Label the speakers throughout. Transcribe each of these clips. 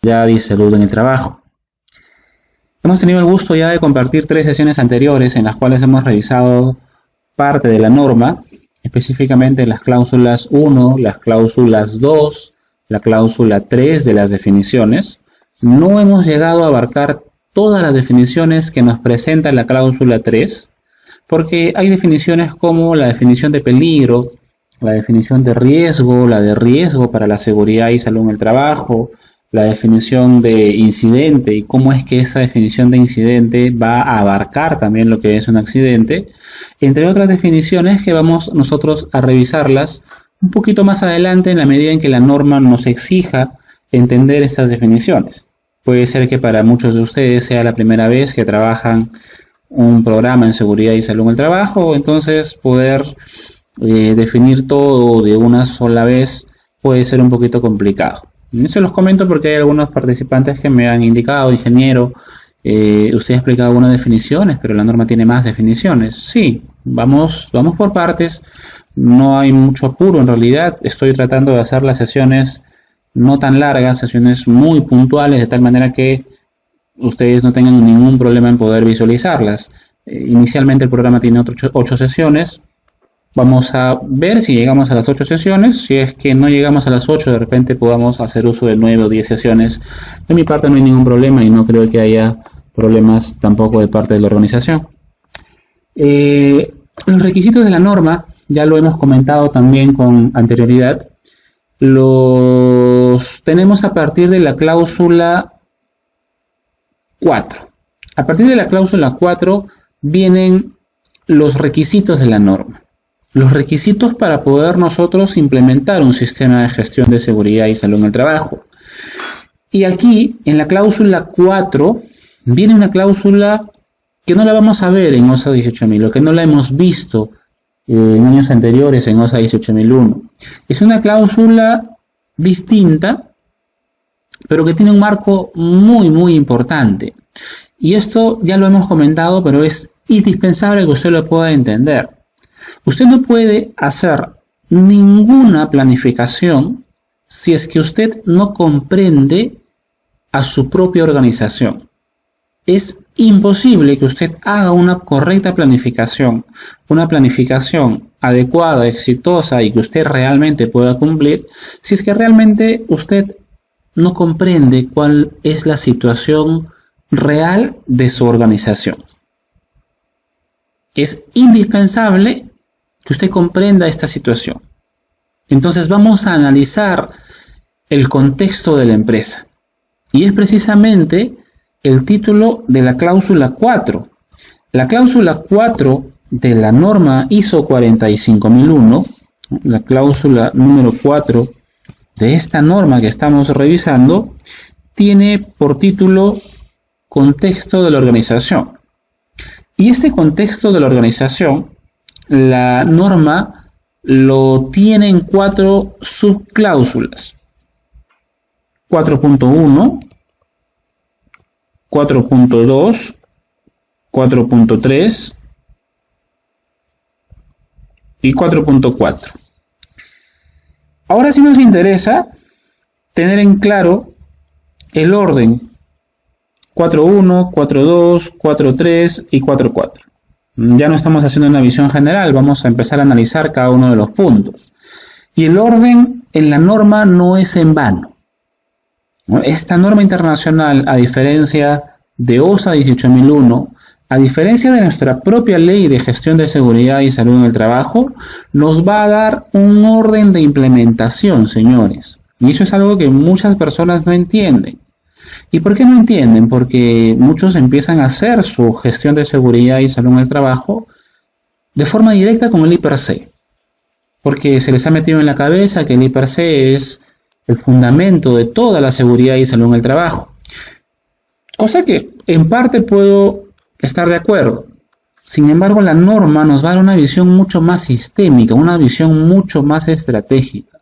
Speaker 1: y salud en el trabajo. Hemos tenido el gusto ya de compartir 3 sesiones anteriores en las cuales hemos revisado parte de la norma, específicamente las cláusulas 1, las cláusulas 2, la cláusula 3 de las definiciones. No hemos llegado a abarcar todas las definiciones que nos presenta la cláusula 3, porque hay definiciones como la definición de peligro, la definición de riesgo, la de riesgo para la seguridad y salud en el trabajo, la definición de incidente y cómo es que esa definición de incidente va a abarcar también lo que es un accidente, entre otras definiciones que vamos nosotros a revisarlas un poquito más adelante en la medida en que la norma nos exija entender estas definiciones. Puede ser que para muchos de ustedes sea la primera vez que trabajan un programa en seguridad y salud en el trabajo, entonces poder definir todo de una sola vez puede ser un poquito complicado. Eso los comento porque hay algunos participantes que me han indicado, ingeniero, usted ha explicado algunas definiciones, pero la norma tiene más definiciones. Sí, vamos por partes, no hay mucho apuro en realidad, estoy tratando de hacer las sesiones no tan largas, sesiones muy puntuales, de tal manera que ustedes no tengan ningún problema en poder visualizarlas. Inicialmente el programa tiene 8 sesiones. Vamos a ver si llegamos a las 8 sesiones. Si es que no llegamos a las 8, de repente podamos hacer uso de 9 o 10 sesiones. De mi parte no hay ningún problema y no creo que haya problemas tampoco de parte de la organización. Los requisitos de la norma, ya lo hemos comentado también con anterioridad, los tenemos a partir de la cláusula 4. A partir de la cláusula 4 vienen los requisitos de la norma. Los requisitos para poder nosotros implementar un sistema de gestión de seguridad y salud en el trabajo. Y aquí, en la cláusula 4, viene una cláusula que no la vamos a ver en OSA 18000, o que no la hemos visto en años anteriores en OSA 18001. Es una cláusula distinta, pero que tiene un marco muy importante. Y esto ya lo hemos comentado, pero es indispensable que usted lo pueda entender. Usted no puede hacer ninguna planificación si es que usted no comprende a su propia organización. Es imposible que usted haga una correcta planificación, una planificación adecuada, exitosa y que usted realmente pueda cumplir, si es que realmente usted no comprende cuál es la situación real de su organización. Es indispensable que usted comprenda esta situación. Entonces vamos a analizar el contexto de la empresa. Y es precisamente el título de la cláusula 4. La cláusula 4 de la norma ISO 45001, la cláusula número 4 de esta norma que estamos revisando, tiene por título contexto de la organización. Y este contexto de la organización, la norma lo tiene en 4 subcláusulas: 4.1, 4.2, 4.3 y 4.4. Ahora sí nos interesa tener en claro el orden: 4.1, 4.2, 4.3 y 4.4. Ya no estamos haciendo una visión general, vamos a empezar a analizar cada uno de los puntos. Y el orden en la norma no es en vano. Esta norma internacional, a diferencia de OSA 18001, a diferencia de nuestra propia ley de gestión de seguridad y salud en el trabajo, nos va a dar un orden de implementación, señores. Y eso es algo que muchas personas no entienden. ¿Y por qué no entienden? Porque muchos empiezan a hacer su gestión de seguridad y salud en el trabajo de forma directa con el I+C. Porque se les ha metido en la cabeza que el I+C es el fundamento de toda la seguridad y salud en el trabajo. Cosa que en parte puedo estar de acuerdo. Sin embargo, la norma nos va a dar una visión mucho más sistémica, una visión mucho más estratégica.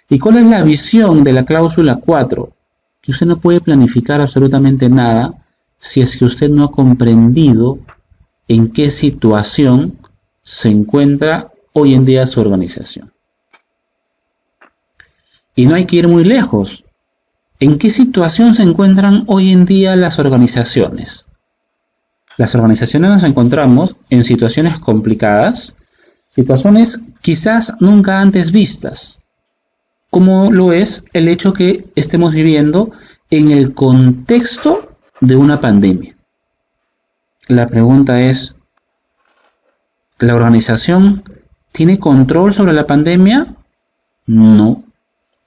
Speaker 1: ¿Y cuál es la visión de la cláusula 4? Que usted no puede planificar absolutamente nada si es que usted no ha comprendido en qué situación se encuentra hoy en día su organización. Y no hay que ir muy lejos. ¿En qué situación se encuentran hoy en día las organizaciones? Las organizaciones nos encontramos en situaciones complicadas, situaciones quizás nunca antes vistas, como lo es el hecho que estemos viviendo en el contexto de una pandemia. La pregunta es, ¿la organización tiene control sobre la pandemia? No.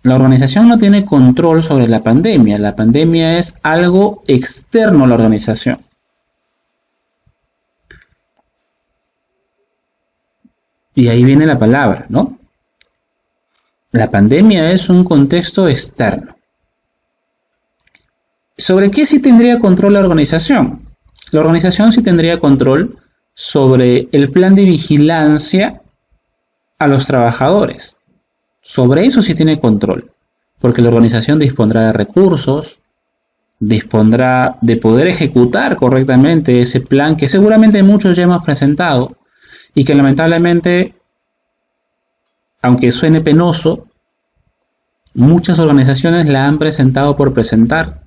Speaker 1: La organización no tiene control sobre la pandemia. La pandemia es algo externo a la organización. Y ahí viene la palabra, ¿no? La pandemia es un contexto externo. ¿Sobre qué sí tendría control la organización? La organización sí tendría control sobre el plan de vigilancia a los trabajadores. Sobre eso sí tiene control, porque la organización dispondrá de recursos, dispondrá de poder ejecutar correctamente ese plan que seguramente muchos ya hemos presentado y que lamentablemente, aunque suene penoso, muchas organizaciones la han presentado por presentar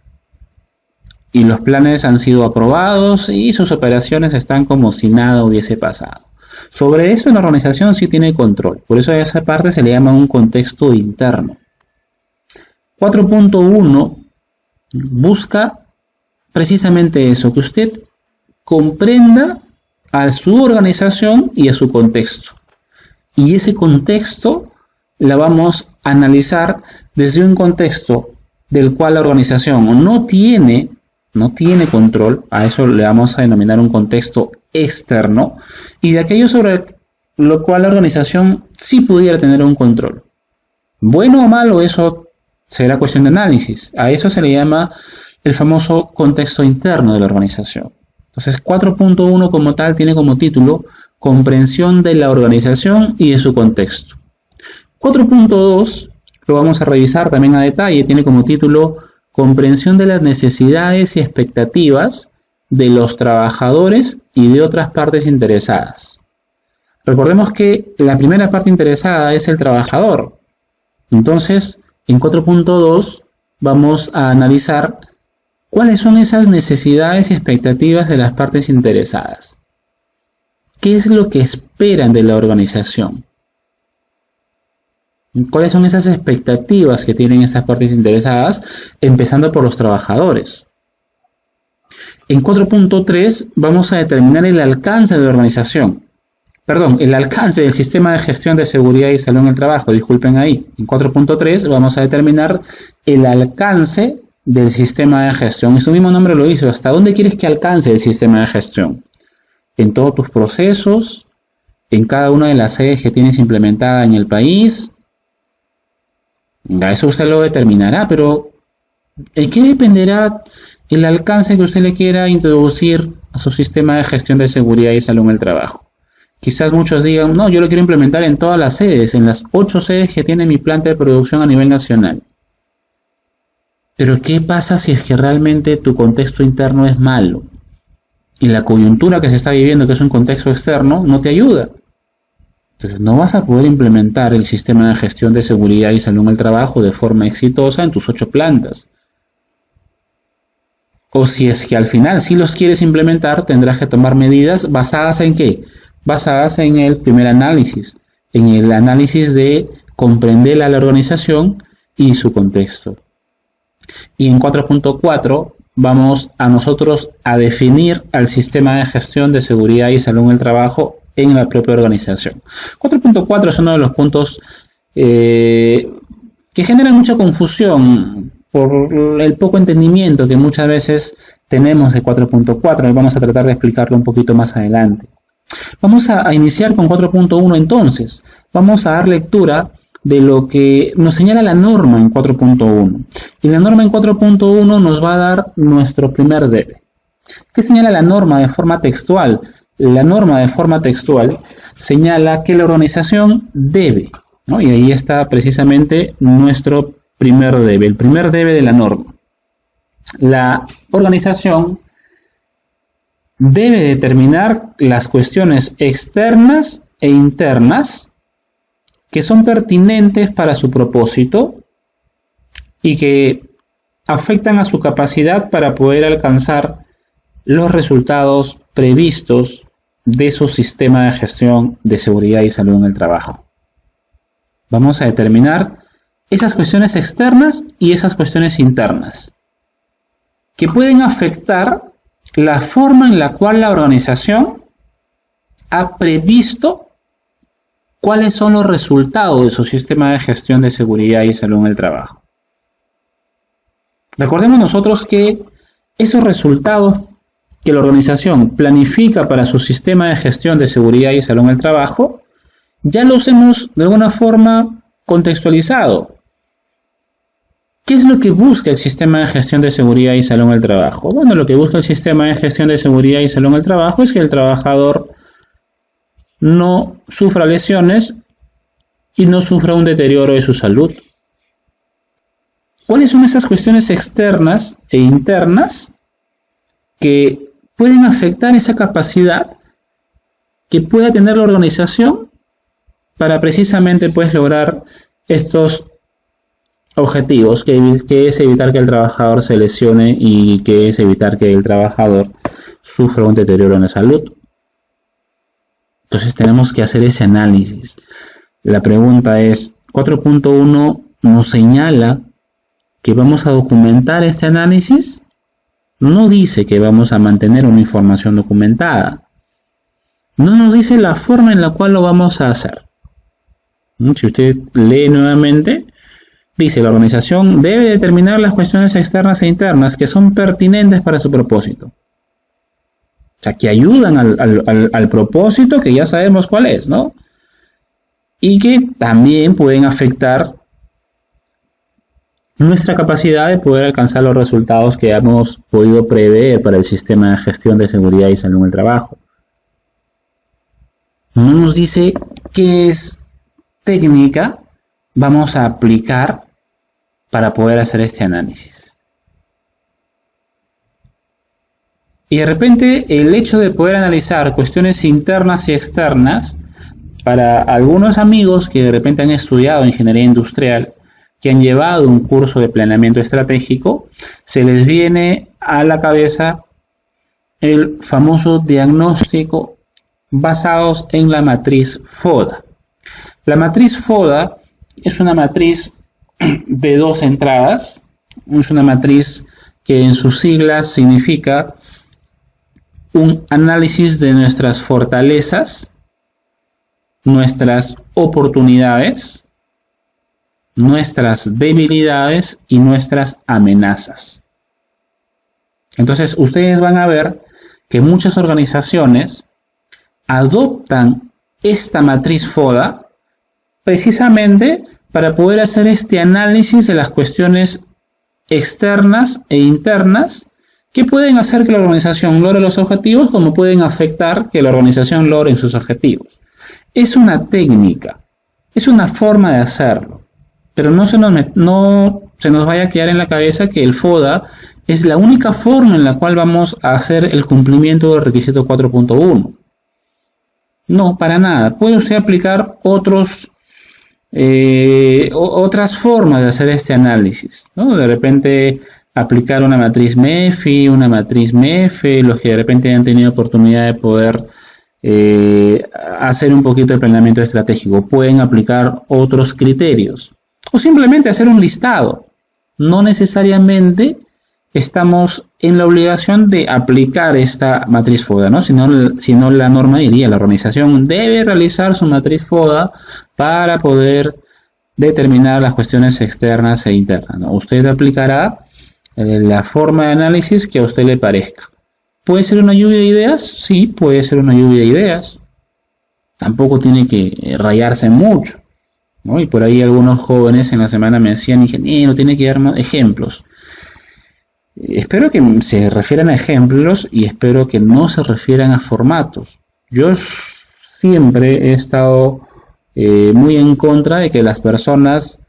Speaker 1: y los planes han sido aprobados y sus operaciones están como si nada hubiese pasado. Sobre eso la organización sí tiene control, por eso a esa parte se le llama un contexto interno. 4.1 busca precisamente eso, que usted comprenda a su organización y a su contexto. Y ese contexto la vamos a analizar desde un contexto del cual la organización no tiene control, a eso le vamos a denominar un contexto externo, y de aquello sobre lo cual la organización sí pudiera tener un control. Bueno o malo, eso será cuestión de análisis. A eso se le llama el famoso contexto interno de la organización. Entonces 4.1 como tal tiene como título comprensión de la organización y de su contexto. 4.2 lo vamos a revisar también a detalle, tiene como título comprensión de las necesidades y expectativas de los trabajadores y de otras partes interesadas. Recordemos que la primera parte interesada es el trabajador. Entonces, en 4.2 vamos a analizar cuáles son esas necesidades y expectativas de las partes interesadas. ¿Qué es lo que esperan de la organización? ¿Cuáles son esas expectativas que tienen estas partes interesadas, empezando por los trabajadores? En 4.3 vamos a determinar el alcance de la organización. Perdón, el alcance del sistema de gestión de seguridad y salud en el trabajo, disculpen ahí. En 4.3 vamos a determinar el alcance del sistema de gestión. Y su mismo nombre lo hizo. ¿Hasta dónde quieres que alcance el sistema de gestión? En todos tus procesos, en cada una de las sedes que tienes implementada en el país. A eso usted lo determinará, pero ¿en qué dependerá el alcance que usted le quiera introducir a su sistema de gestión de seguridad y salud en el trabajo? Quizás muchos digan, no, yo lo quiero implementar en todas las sedes, en las 8 sedes que tiene mi planta de producción a nivel nacional. Pero ¿qué pasa si es que realmente tu contexto interno es malo? Y la coyuntura que se está viviendo, que es un contexto externo, no te ayuda. Entonces no vas a poder implementar el sistema de gestión de seguridad y salud en el trabajo de forma exitosa en tus 8 plantas. O si es que al final sí los quieres implementar, tendrás que tomar medidas basadas en ¿qué? Basadas en el primer análisis, en el análisis de comprender a la organización y su contexto. Y en 4.4 vamos a nosotros a definir al sistema de gestión de seguridad y salud en el trabajo en la propia organización. 4.4 es uno de los puntos que generan mucha confusión por el poco entendimiento que muchas veces tenemos de 4.4 y vamos a tratar de explicarlo un poquito más adelante. Vamos a iniciar con 4.1 entonces. Vamos a dar lectura de lo que nos señala la norma en 4.1. Y la norma en 4.1 nos va a dar nuestro primer debe. ¿Qué señala la norma de forma textual? La norma de forma textual señala que la organización debe, ¿no? Y ahí está precisamente nuestro primer debe, el primer debe de la norma. La organización debe determinar las cuestiones externas e internas que son pertinentes para su propósito y que afectan a su capacidad para poder alcanzar los resultados previstos de su sistema de gestión de seguridad y salud en el trabajo. Vamos a determinar esas cuestiones externas y esas cuestiones internas que pueden afectar la forma en la cual la organización ha previsto cuáles son los resultados de su sistema de gestión de seguridad y salud en el trabajo. Recordemos nosotros que esos resultados que la organización planifica para su sistema de gestión de seguridad y salud en el trabajo, ya los hemos de alguna forma contextualizado. ¿Qué es lo que busca el sistema de gestión de seguridad y salud en el trabajo? Bueno, lo que busca el sistema de gestión de seguridad y salud en el trabajo es que el trabajador no sufra lesiones y no sufra un deterioro de su salud. ¿Cuáles son esas cuestiones externas e internas que pueden afectar esa capacidad que pueda tener la organización para precisamente pues lograr estos objetivos, que es evitar que el trabajador se lesione y que es evitar que el trabajador sufra un deterioro en la salud? Entonces tenemos que hacer ese análisis. La pregunta es, 4.1 nos señala que vamos a documentar este análisis. No dice que vamos a mantener una información documentada. No nos dice la forma en la cual lo vamos a hacer. Si usted lee nuevamente, dice, la organización debe determinar las cuestiones externas e internas que son pertinentes para su propósito. O sea, que ayudan al propósito que ya sabemos cuál es, ¿no? Y que también pueden afectar nuestra capacidad de poder alcanzar los resultados que hemos podido prever para el sistema de gestión de seguridad y salud en el trabajo. No nos dice qué es técnica vamos a aplicar para poder hacer este análisis. Y de repente el hecho de poder analizar cuestiones internas y externas, para algunos amigos que de repente han estudiado ingeniería industrial, que han llevado un curso de planeamiento estratégico, se les viene a la cabeza el famoso diagnóstico basados en la matriz FODA. La matriz FODA es una matriz de 2 entradas, es una matriz que en sus siglas significa un análisis de nuestras fortalezas, nuestras oportunidades, nuestras debilidades y nuestras amenazas. Entonces, ustedes van a ver que muchas organizaciones adoptan esta matriz FODA precisamente para poder hacer este análisis de las cuestiones externas e internas que pueden hacer que la organización logre los objetivos, como pueden afectar que la organización logre sus objetivos. Es una técnica, es una forma de hacerlo, pero no se nos vaya a quedar en la cabeza que el FODA es la única forma en la cual vamos a hacer el cumplimiento del requisito 4.1. No, para nada. Puede usted aplicar otras formas de hacer este análisis, ¿no? De repente aplicar una matriz MEFI, una matriz MEFE, los que de repente hayan tenido oportunidad de poder hacer un poquito de planeamiento estratégico, pueden aplicar otros criterios o simplemente hacer un listado. No necesariamente estamos en la obligación de aplicar esta matriz FODA, ¿no? Sino la norma diría, la organización debe realizar su matriz FODA para poder determinar las cuestiones externas e internas, ¿no? Usted aplicará la forma de análisis que a usted le parezca. ¿Puede ser una lluvia de ideas? Sí, puede ser una lluvia de ideas. Tampoco tiene que rayarse mucho, ¿no? Y por ahí algunos jóvenes en la semana me decían, ingeniero, tiene que dar más ejemplos. Espero que se refieran a ejemplos y espero que no se refieran a formatos. Yo siempre he estado muy en contra de que las personas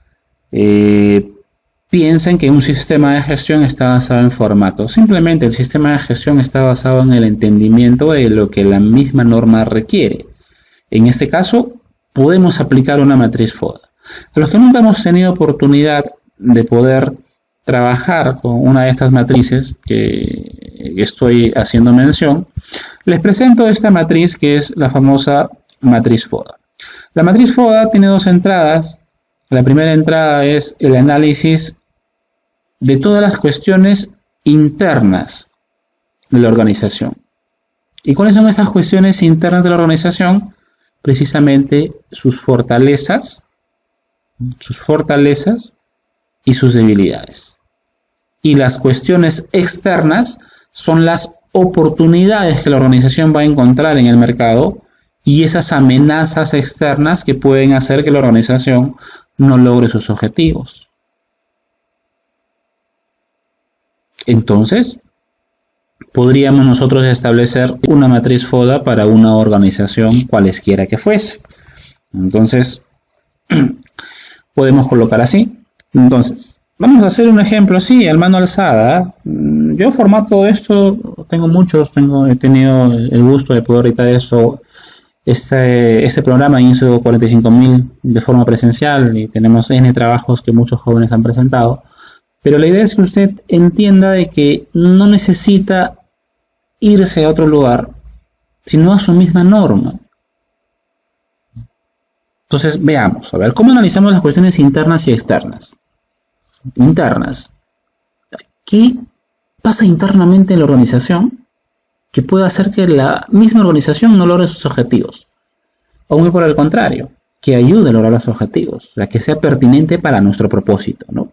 Speaker 1: piensen que un sistema de gestión está basado en formatos. Simplemente el sistema de gestión está basado en el entendimiento de lo que la misma norma requiere. En este caso, podemos aplicar una matriz FODA. A los que nunca hemos tenido oportunidad de poder trabajar con una de estas matrices que estoy haciendo mención, les presento esta matriz que es la famosa matriz FODA. La matriz FODA tiene dos entradas. La primera entrada es el análisis de todas las cuestiones internas de la organización. ¿Y cuáles son esas cuestiones internas de la organización? Precisamente sus fortalezas y sus debilidades. Y las cuestiones externas son las oportunidades que la organización va a encontrar en el mercado y esas amenazas externas que pueden hacer que la organización no logre sus objetivos. Entonces, podríamos nosotros establecer una matriz FODA para una organización cualesquiera que fuese. Entonces, podemos colocar así. Entonces, vamos a hacer un ejemplo así, a mano alzada. Yo formato esto, he tenido el gusto de poder editar esto. Este programa ISO 45000 de forma presencial y tenemos N trabajos que muchos jóvenes han presentado. Pero la idea es que usted entienda de que no necesita irse a otro lugar, sino a su misma norma. Entonces, veamos, a ver, ¿cómo analizamos las cuestiones internas y externas? Internas. ¿Qué pasa internamente en la organización que puede hacer que la misma organización no logre sus objetivos? O muy por el contrario, que ayude a lograr los objetivos, la que sea pertinente para nuestro propósito, ¿no?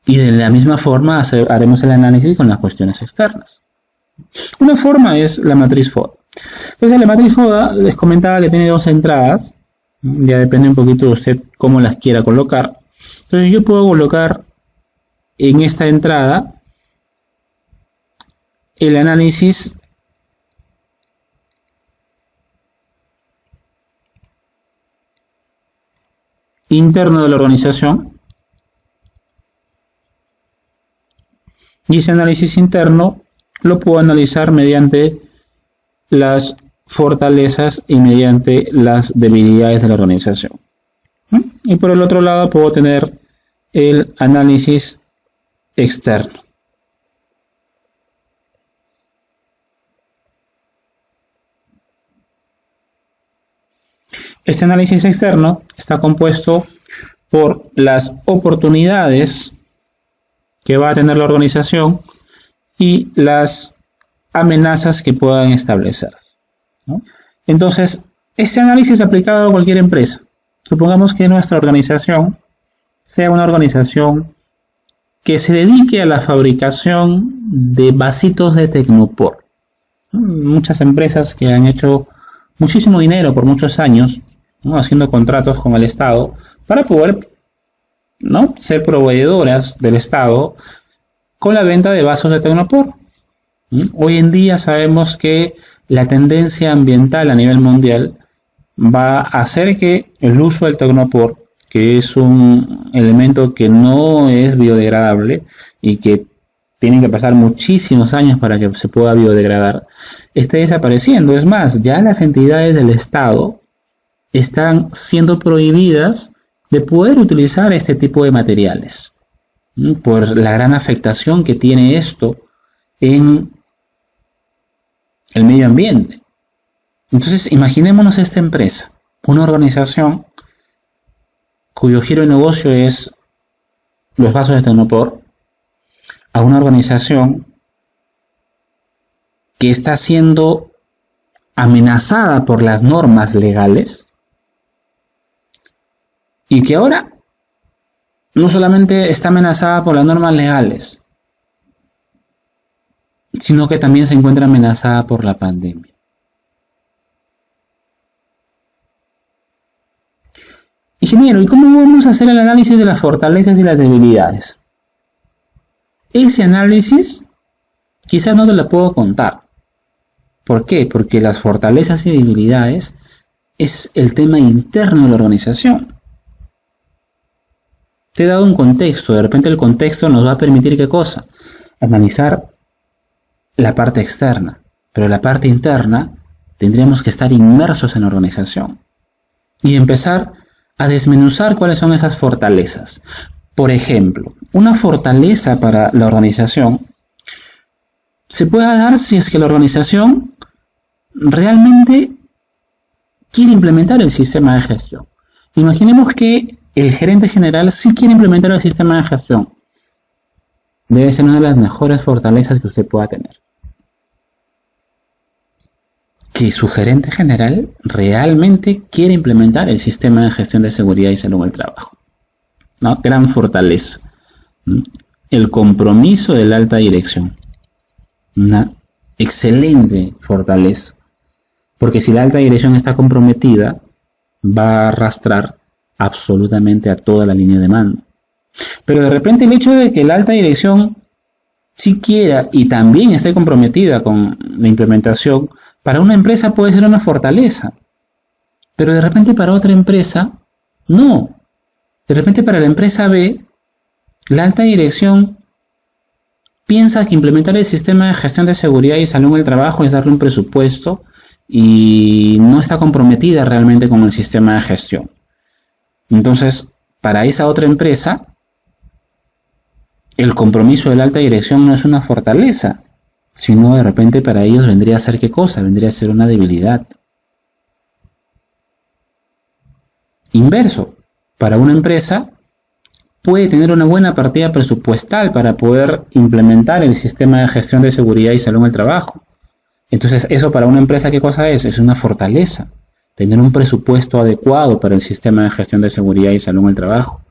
Speaker 1: Y de la misma forma haremos el análisis con las cuestiones externas. Una forma es la matriz FODA. Entonces la matriz FODA les comentaba que tiene dos entradas. Ya depende un poquito de usted cómo las quiera colocar. Entonces yo puedo colocar en esta entrada el análisis interno de la organización. Y ese análisis interno lo puedo analizar mediante las fortalezas y mediante las debilidades de la organización. Y por el otro lado puedo tener el análisis externo. Este análisis externo está compuesto por las oportunidades que va a tener la organización y las amenazas que puedan establecerse, ¿no? Entonces, este análisis es aplicado a cualquier empresa. Supongamos que nuestra organización sea una organización que se dedique a la fabricación de vasitos de Tecnopor. Muchas empresas que han hecho muchísimo dinero por muchos años, ¿no?, haciendo contratos con el Estado para poder, ¿no?, ser proveedoras del Estado con la venta de vasos de Tecnopor. Hoy en día sabemos que la tendencia ambiental a nivel mundial va a hacer que el uso del Tecnopor, que es un elemento que no es biodegradable y que tienen que pasar muchísimos años para que se pueda biodegradar, esté desapareciendo. Es más, ya las entidades del Estado están siendo prohibidas de poder utilizar este tipo de materiales, por la gran afectación que tiene esto en el medio ambiente. Entonces, imaginémonos esta empresa, una organización cuyo giro de negocio es los vasos de Tecnopor, a una organización que está siendo amenazada por las normas legales y que ahora no solamente está amenazada por las normas legales, sino que también se encuentra amenazada por la pandemia. Ingeniero, ¿y cómo vamos a hacer el análisis de las fortalezas y las debilidades? Ese análisis quizás no te lo puedo contar. ¿Por qué? Porque las fortalezas y debilidades es el tema interno de la organización. Te he dado un contexto, de repente el contexto nos va a permitir ¿qué cosa? Analizar la parte externa, pero la parte interna tendríamos que estar inmersos en la organización y empezar a desmenuzar cuáles son esas fortalezas. Por ejemplo, una fortaleza para la organización se puede dar si es que la organización realmente quiere implementar el sistema de gestión. Imaginemos que el gerente general sí quiere implementar el sistema de gestión. Debe ser una de las mejores fortalezas que usted pueda tener. Que su gerente general realmente quiere implementar el sistema de gestión de seguridad y salud en el trabajo. ¿No? Gran fortaleza. El compromiso de la alta dirección. Una excelente fortaleza. Porque si la alta dirección está comprometida, va a arrastrar absolutamente a toda la línea de mando. Pero de repente el hecho de que la alta dirección sí quiera y también esté comprometida con la implementación, para una empresa puede ser una fortaleza. Pero de repente para otra empresa, no. De repente para la empresa B, la alta dirección piensa que implementar el sistema de gestión de seguridad y salud en el trabajo es darle un presupuesto y no está comprometida realmente con el sistema de gestión. Entonces, para esa otra empresa, el compromiso de la alta dirección no es una fortaleza, sino de repente para ellos vendría a ser ¿qué cosa? Vendría a ser una debilidad. Inverso, para una empresa puede tener una buena partida presupuestal para poder implementar el sistema de gestión de seguridad y salud en el trabajo. Entonces, eso para una empresa, ¿qué cosa es? Es una fortaleza. Tener un presupuesto adecuado para el sistema de gestión de seguridad y salud en el trabajo.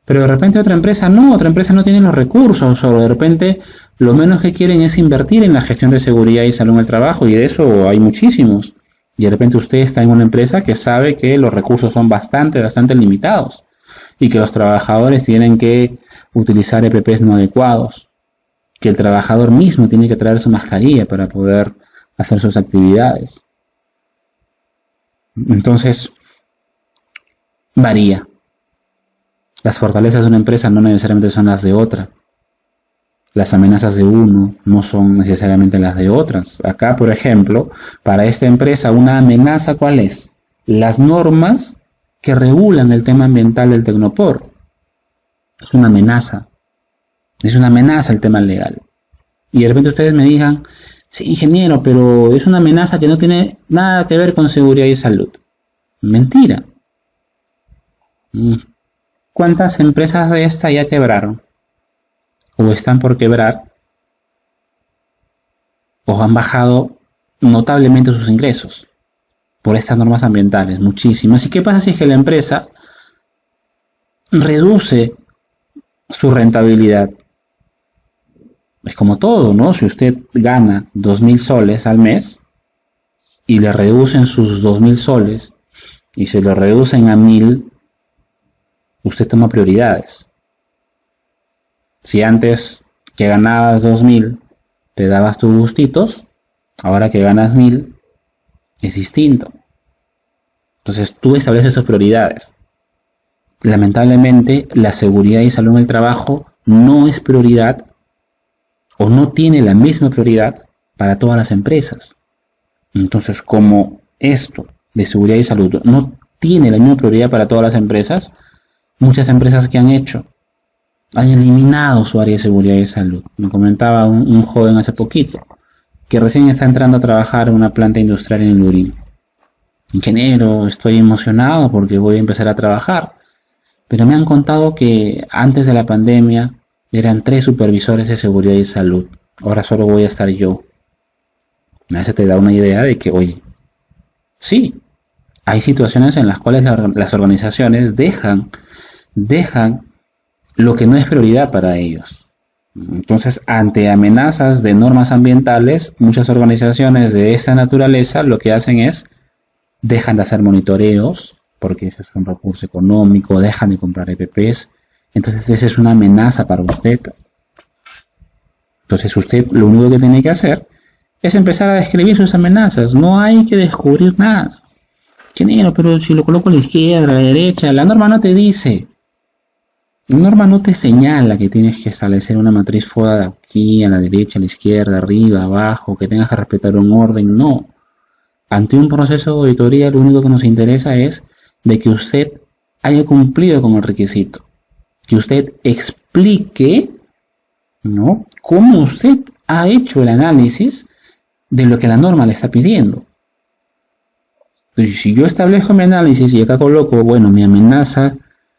Speaker 1: Pero de repente otra empresa no tiene los recursos, o de repente lo menos que quieren es invertir en la gestión de seguridad y salud en el trabajo, y de eso hay muchísimos. Y de repente usted está en una empresa que sabe que los recursos son bastante limitados, y que los trabajadores tienen que utilizar EPPs no adecuados, que el trabajador mismo tiene que traer su mascarilla para poder hacer sus actividades. Entonces, varía. Las fortalezas de una empresa no necesariamente son las de otra. Las amenazas de uno no son necesariamente las de otras. Acá, por ejemplo, para esta empresa, una amenaza, ¿cuál es? Las normas que regulan el tema ambiental del Tecnopor. Es una amenaza. Es una amenaza el tema legal. Y de repente ustedes me digan, sí, ingeniero, pero es una amenaza que no tiene nada que ver con seguridad y salud. Mentira. ¿Cuántas empresas de esta ya quebraron? ¿O están por quebrar? ¿O han bajado notablemente sus ingresos por estas normas ambientales? Muchísimas. ¿Y qué pasa si es que la empresa reduce su rentabilidad? Es como todo, ¿no? Si usted gana 2.000 soles al mes y le reducen sus 2.000 soles y se lo reducen a 1.000, usted toma prioridades. Si antes que ganabas 2.000 te dabas tus gustitos, ahora que ganas 1.000 es distinto. Entonces tú estableces tus prioridades. Lamentablemente la seguridad y salud en el trabajo no es prioridad o no tiene la misma prioridad para todas las empresas. Entonces, como esto de seguridad y salud no tiene la misma prioridad para todas las empresas, muchas empresas que han hecho, han eliminado su área de seguridad y salud. Me comentaba un joven hace poquito, que recién está entrando a trabajar en una planta industrial en Lurín. Ingeniero, estoy emocionado porque voy a empezar a trabajar, pero me han contado que antes de la pandemia eran 3 supervisores de seguridad y salud. Ahora solo voy a estar yo. A veces te da una idea de que, oye, sí, hay situaciones en las cuales las organizaciones dejan lo que no es prioridad para ellos. Entonces, ante amenazas de normas ambientales, muchas organizaciones de esa naturaleza lo que hacen es dejan de hacer monitoreos, porque eso es un recurso económico, dejan de comprar EPPs. Entonces esa es una amenaza para usted. Entonces usted lo único que tiene que hacer es empezar a describir sus amenazas. No hay que descubrir nada. Ingeniero, pero si lo coloco a la izquierda, a la derecha, la norma no te dice. La norma no te señala que tienes que establecer una matriz FODA de aquí, a la derecha, a la izquierda, arriba, abajo, que tengas que respetar un orden. No. Ante un proceso de auditoría, lo único que nos interesa es de que usted haya cumplido con el requisito. que usted explique, ¿no?, cómo usted ha hecho el análisis de lo que la norma le está pidiendo. Entonces, si yo establezco mi análisis y acá coloco, bueno, mi amenaza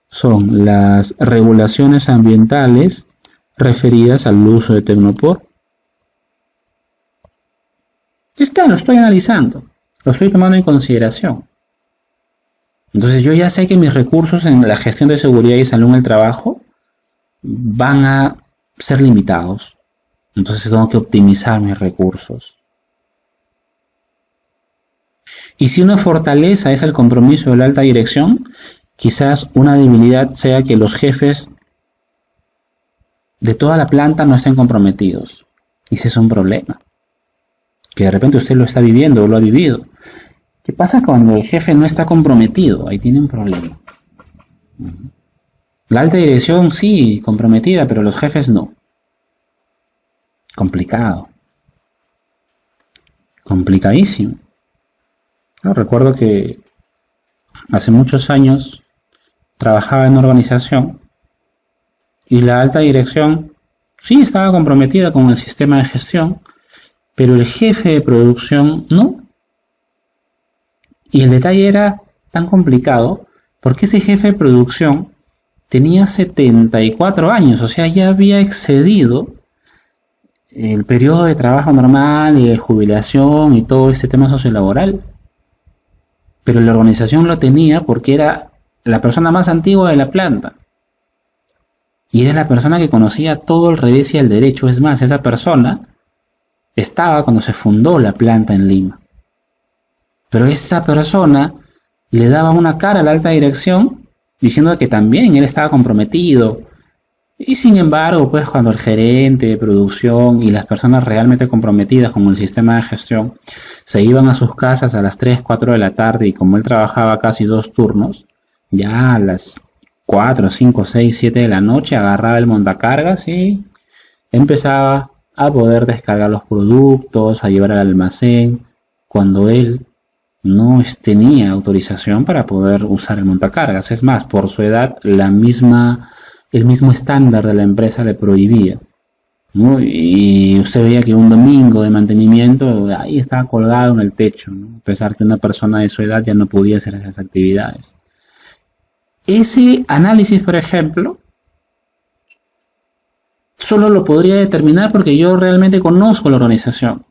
Speaker 1: son las regulaciones ambientales referidas al uso de Tecnopor. Está, lo estoy analizando, lo estoy tomando en consideración. Entonces yo ya sé que mis recursos en la gestión de seguridad y salud en el trabajo van a ser limitados. Entonces tengo que optimizar mis recursos. Y si una fortaleza es el compromiso de la alta dirección, quizás una debilidad sea que los jefes de toda la planta no estén comprometidos. Y ese es un problema. Que de repente usted lo está viviendo o lo ha vivido. ¿Qué pasa cuando el jefe no está comprometido? Ahí tiene un problema. La alta dirección sí, comprometida, pero los jefes no. Complicado. Complicadísimo. Yo recuerdo que hace muchos años trabajaba en una organización y la alta dirección sí estaba comprometida con el sistema de gestión, pero el jefe de producción no. Y el detalle era tan complicado porque ese jefe de producción tenía 74 años, o sea, ya había excedido el periodo de trabajo normal y de jubilación y todo este tema sociolaboral. Pero la organización lo tenía porque era la persona más antigua de la planta. Y era la persona que conocía todo el revés y el derecho. Es más, esa persona estaba cuando se fundó la planta en Lima. Pero esa persona le daba una cara a la alta dirección diciendo que también él estaba comprometido. Y sin embargo, pues cuando el gerente de producción y las personas realmente comprometidas con el sistema de gestión se iban a sus casas a las 3, 4 de la tarde y como él trabajaba casi 2 turnos, ya a las 4, 5, 6, 7 de la noche agarraba el montacargas y empezaba a poder descargar los productos, a llevar al almacén, cuando él no tenía autorización para poder usar el montacargas. Es más, por su edad, el mismo estándar de la empresa le prohibía, ¿no? Y usted veía que un domingo de mantenimiento, ahí estaba colgado en el techo, ¿no? A pesar que una persona de su edad ya no podía hacer esas actividades. Ese análisis, por ejemplo, solo lo podría determinar porque yo realmente conozco la organización.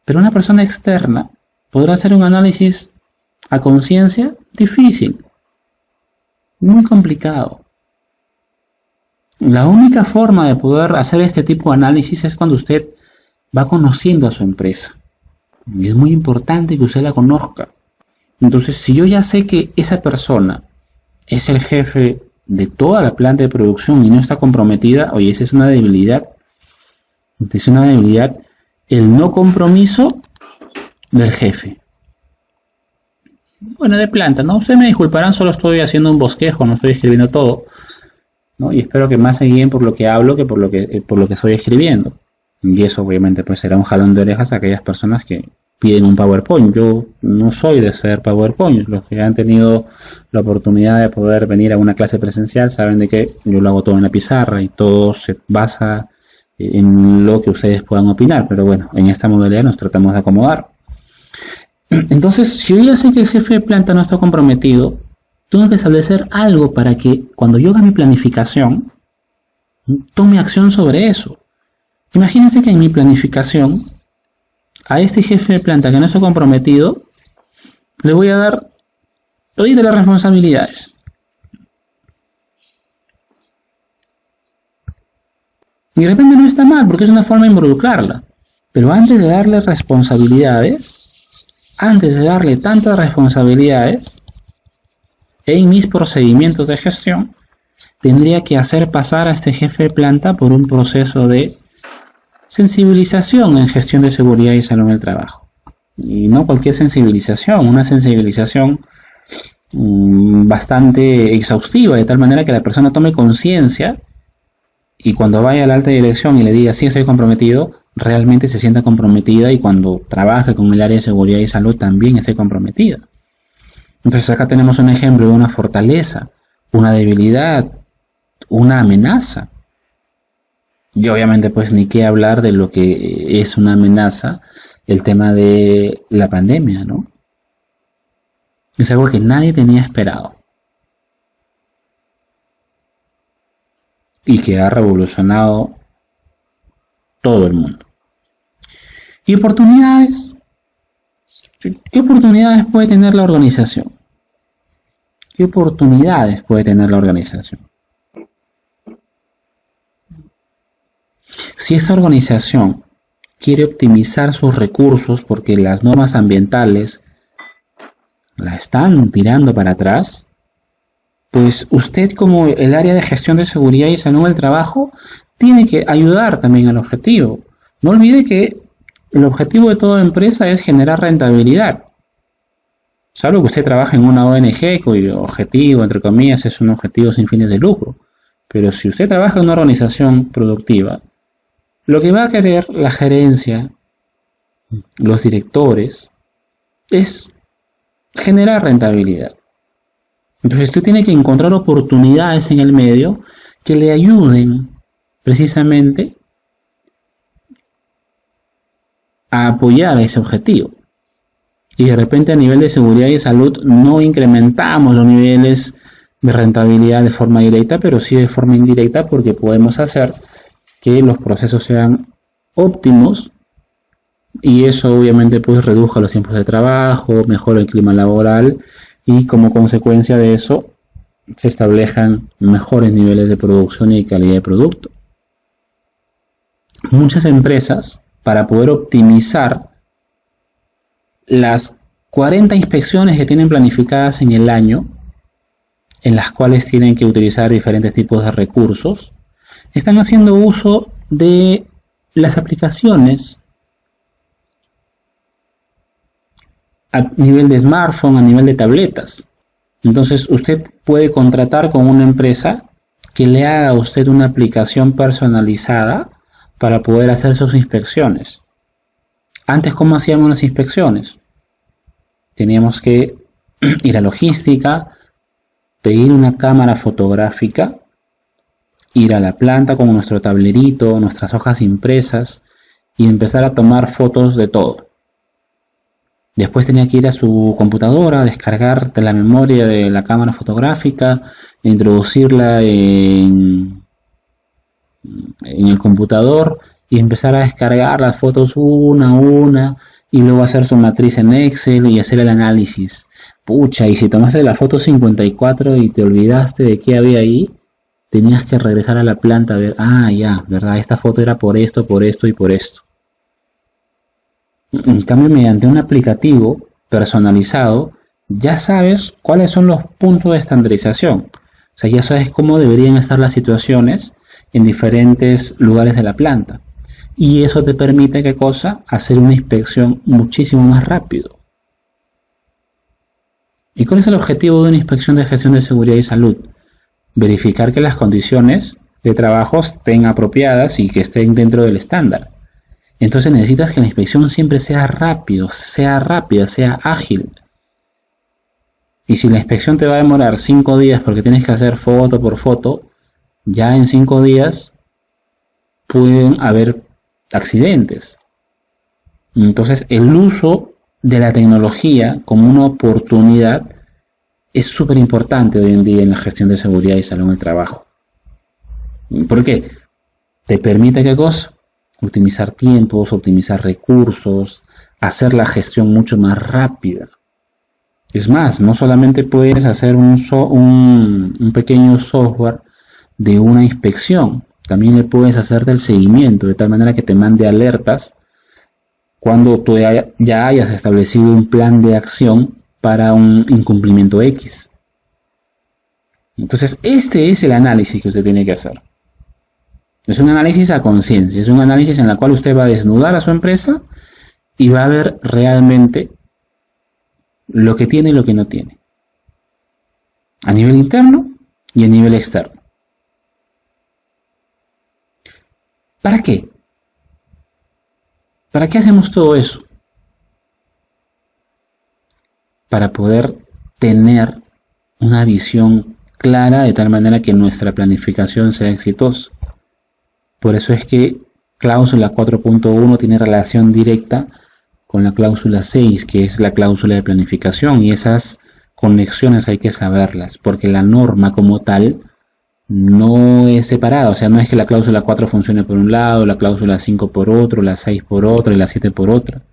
Speaker 1: Pero una persona externa podrá hacer un análisis a conciencia difícil, muy complicado. La única forma de poder hacer este tipo de análisis es cuando usted va conociendo a su empresa. Y es muy importante que usted la conozca. Entonces, si yo ya sé que esa persona es el jefe de toda la planta de producción y no está comprometida, oye, esa es una debilidad. Es una debilidad el no compromiso del jefe. Bueno, de planta, ¿no? Ustedes me disculparán, solo estoy haciendo un bosquejo, no estoy escribiendo todo, ¿no? Y espero que más se guíen por lo que hablo que por lo que estoy escribiendo. Y eso obviamente pues será un jalón de orejas a aquellas personas que piden un PowerPoint. Yo no soy de hacer PowerPoint. Los que han tenido la oportunidad de poder venir a una clase presencial saben de que yo lo hago todo en la pizarra y todo se basa en lo que ustedes puedan opinar. Pero bueno, en esta modalidad nos tratamos de acomodar. Entonces, si yo ya sé que el jefe de planta no está comprometido, tengo que establecer algo para que cuando yo haga mi planificación, tome acción sobre eso. Imagínense que en mi planificación, a este jefe de planta que no está comprometido, le voy a dar todas las responsabilidades. Y de repente no está mal, porque es una forma de involucrarla. Pero antes de darle responsabilidades, antes de darle tantas responsabilidades, en mis procedimientos de gestión, tendría que hacer pasar a este jefe de planta por un proceso de sensibilización en gestión de seguridad y salud en el trabajo. Y no cualquier sensibilización, una sensibilización bastante exhaustiva, de tal manera que la persona tome conciencia y cuando vaya a la alta dirección y le diga sí estoy comprometido, realmente se sienta comprometida y cuando trabaje con el área de seguridad y salud también esté comprometida. Entonces acá tenemos un ejemplo de una fortaleza, una debilidad una amenaza. Y obviamente pues ni qué hablar de lo que es una amenaza, el tema de la pandemia, ¿no? Es algo que nadie tenía esperado y que ha revolucionado todo el mundo. ¿Y oportunidades? ¿Qué oportunidades puede tener la organización? ¿Qué oportunidades puede tener la organización? Si esta organización quiere optimizar sus recursos porque las normas ambientales la están tirando para atrás, pues usted como el área de gestión de seguridad y salud del trabajo tiene que ayudar también al objetivo. No olvide que el objetivo de toda empresa es generar rentabilidad. Salvo que usted trabaje en una ONG cuyo objetivo, entre comillas, es un objetivo sin fines de lucro. Pero si usted trabaja en una organización productiva, lo que va a querer la gerencia, los directores, es generar rentabilidad. Entonces usted tiene que encontrar oportunidades en el medio que le ayuden precisamente a apoyar a ese objetivo. Y de repente a nivel de seguridad y salud no incrementamos los niveles de rentabilidad de forma directa, pero sí de forma indirecta porque podemos hacer que los procesos sean óptimos y eso obviamente pues reduzca los tiempos de trabajo, mejora el clima laboral y como consecuencia de eso se establezcan mejores niveles de producción y calidad de producto. Muchas empresas, para poder optimizar las 40 inspecciones que tienen planificadas en el año, en las cuales tienen que utilizar diferentes tipos de recursos, están haciendo uso de las aplicaciones a nivel de smartphone, a nivel de tabletas. Entonces usted puede contratar con una empresa que le haga a usted una aplicación personalizada para poder hacer sus inspecciones. Antes, ¿cómo hacíamos las inspecciones? Teníamos que ir a logística, pedir una cámara fotográfica, ir a la planta con nuestro tablerito, nuestras hojas impresas y empezar a tomar fotos de todo. Después tenía que ir a su computadora, descargar de la memoria de la cámara fotográfica, introducirla en el computador y empezar a descargar las fotos una a una y luego hacer su matriz en Excel y hacer el análisis. Pucha, y si tomaste la foto 54 y te olvidaste de qué había ahí, tenías que regresar a la planta a ver, ya, verdad, esta foto era por esto y por esto. En cambio, mediante un aplicativo personalizado, ya sabes cuáles son los puntos de estandarización. O sea, ya sabes cómo deberían estar las situaciones en diferentes lugares de la planta. Y eso te permite, ¿qué cosa? Hacer una inspección muchísimo más rápido. ¿Y cuál es el objetivo de una inspección de gestión de seguridad y salud? Verificar que las condiciones de trabajo estén apropiadas y que estén dentro del estándar. Entonces necesitas que la inspección siempre sea rápida, sea ágil. Y si la inspección te va a demorar 5 días porque tienes que hacer foto por foto, ya en 5 días pueden haber accidentes. Entonces el uso de la tecnología como una oportunidad es súper importante hoy en día en la gestión de seguridad y salud en el trabajo. ¿Por qué? Te permite, ¿qué cosa? Optimizar tiempos, optimizar recursos, hacer la gestión mucho más rápida. Es más, no solamente puedes hacer un pequeño software de una inspección, también le puedes hacer del seguimiento, de tal manera que te mande alertas cuando tú ya hayas establecido un plan de acción para un incumplimiento X. Entonces, este es el análisis que usted tiene que hacer. Es un análisis a conciencia, es un análisis en el cual usted va a desnudar a su empresa y va a ver realmente lo que tiene y lo que no tiene. A nivel interno y a nivel externo. ¿Para qué? ¿Para qué hacemos todo eso? Para poder tener una visión clara de tal manera que nuestra planificación sea exitosa. Por eso es que cláusula 4.1 tiene relación directa con la cláusula 6, que es la cláusula de planificación, y esas conexiones hay que saberlas, porque la norma como tal no es separada, o sea, no es que la cláusula 4 funcione por un lado, la cláusula 5 por otro, la 6 por otra y la 7 por otra.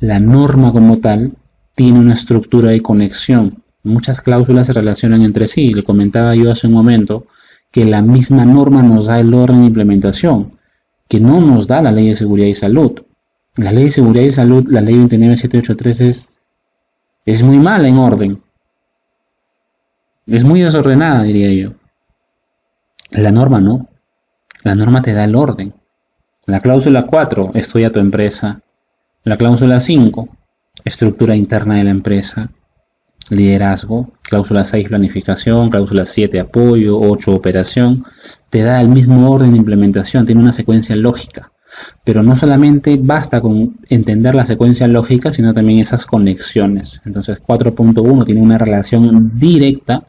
Speaker 1: La norma como tal tiene una estructura de conexión. Muchas cláusulas se relacionan entre sí. Le comentaba yo hace un momento que la misma norma nos da el orden de implementación, que no nos da la Ley de Seguridad y Salud. La Ley de Seguridad y Salud, la Ley 29783, es muy mala en orden. Es muy desordenada, diría yo. La norma no. La norma te da el orden. La cláusula 4, estudia tu empresa. La cláusula 5, estructura interna de la empresa, liderazgo. Cláusula 6, planificación. Cláusula 7, apoyo. 8, operación. Te da el mismo orden de implementación, tiene una secuencia lógica. Pero no solamente basta con entender la secuencia lógica, sino también esas conexiones. Entonces 4.1 tiene una relación directa